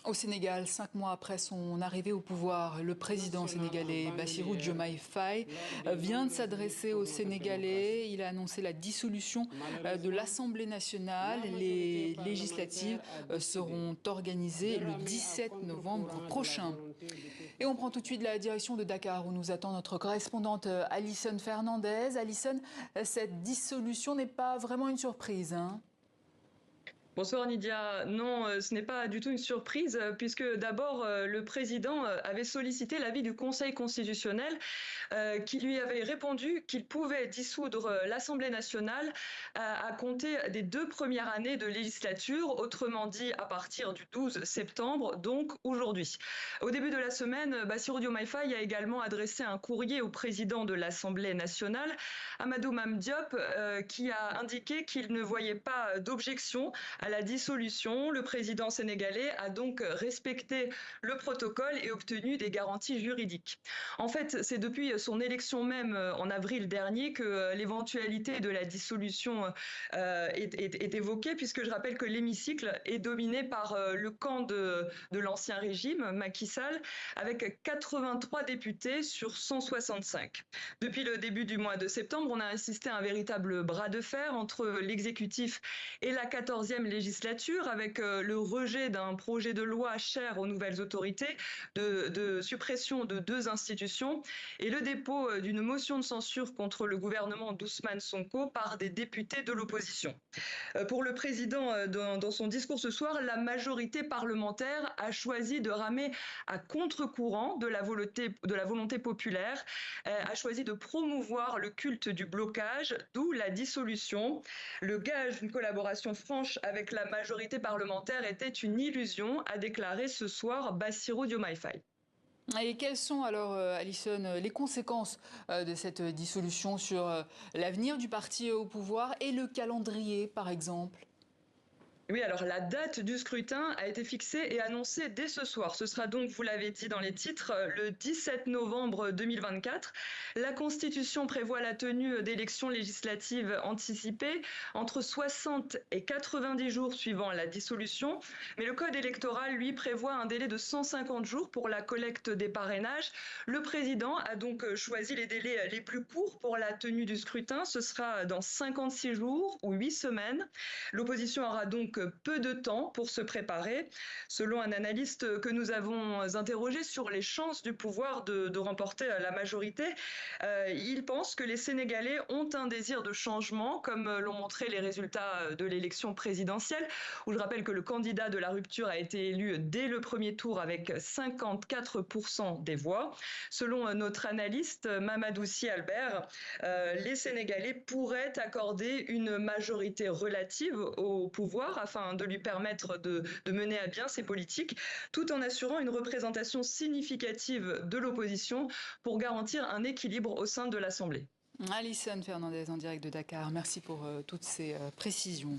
Au Sénégal, 5 mois après son arrivée au pouvoir, le président sénégalais Bassirou Diomaye Faye vient de s'adresser aux Sénégalais. Il a annoncé la dissolution de l'Assemblée nationale. Les législatives seront organisées le 17 novembre prochain. Et on prend tout de suite la direction de Dakar où nous attend notre correspondante Alison Fernandez. Alison, cette dissolution n'est pas vraiment une surprise, hein? Bonsoir Nidia. Non, ce n'est pas du tout une surprise, puisque d'abord le président avait sollicité l'avis du Conseil constitutionnel, qui lui avait répondu qu'il pouvait dissoudre l'Assemblée nationale à compter des 2 premières années de législature, autrement dit à partir du 12 septembre, donc aujourd'hui. Au début de la semaine, Bassirou Diomaye Faye a également adressé un courrier au président de l'Assemblée nationale, Amadou Mame Diop, qui a indiqué qu'il ne voyait pas d'objection à la dissolution. Le président sénégalais a donc respecté le protocole et obtenu des garanties juridiques. En fait, c'est depuis son élection même en avril dernier que l'éventualité de la dissolution est évoquée, puisque je rappelle que l'hémicycle est dominé par le camp de l'ancien régime, Macky Sall, avec 83 députés sur 165. Depuis le début du mois de septembre, on a assisté à un véritable bras de fer entre l'exécutif et la 14e législature, avec le rejet d'un projet de loi cher aux nouvelles autorités de suppression de 2 institutions et le dépôt d'une motion de censure contre le gouvernement d'Ousmane Sonko par des députés de l'opposition. Pour le président, dans son discours ce soir, la majorité parlementaire a choisi de ramer à contre-courant de la volonté populaire, a choisi de promouvoir le culte du blocage, d'où la dissolution. Le gage d'une collaboration franche avec la majorité parlementaire était une illusion, a déclaré ce soir Bassirou Diomaye Faye. Et quelles sont alors, Alison, les conséquences de cette dissolution sur l'avenir du parti au pouvoir et le calendrier, par exemple? Oui, alors la date du scrutin a été fixée et annoncée dès ce soir. Ce sera donc, vous l'avez dit dans les titres, le 17 novembre 2024. La Constitution prévoit la tenue d'élections législatives anticipées entre 60 et 90 jours suivant la dissolution. Mais le Code électoral, lui, prévoit un délai de 150 jours pour la collecte des parrainages. Le président a donc choisi les délais les plus courts pour la tenue du scrutin. Ce sera dans 56 jours ou 8 semaines. L'opposition aura donc peu de temps pour se préparer. Selon un analyste que nous avons interrogé sur les chances du pouvoir de remporter la majorité, il pense que les Sénégalais ont un désir de changement, comme l'ont montré les résultats de l'élection présidentielle, où je rappelle que le candidat de la rupture a été élu dès le premier tour avec 54% des voix. Selon notre analyste Mamadou Sy Albert, les Sénégalais pourraient accorder une majorité relative au pouvoir afin de lui permettre de mener à bien ses politiques, tout en assurant une représentation significative de l'opposition pour garantir un équilibre au sein de l'Assemblée. Alison Fernandez en direct de Dakar, merci pour toutes ces précisions.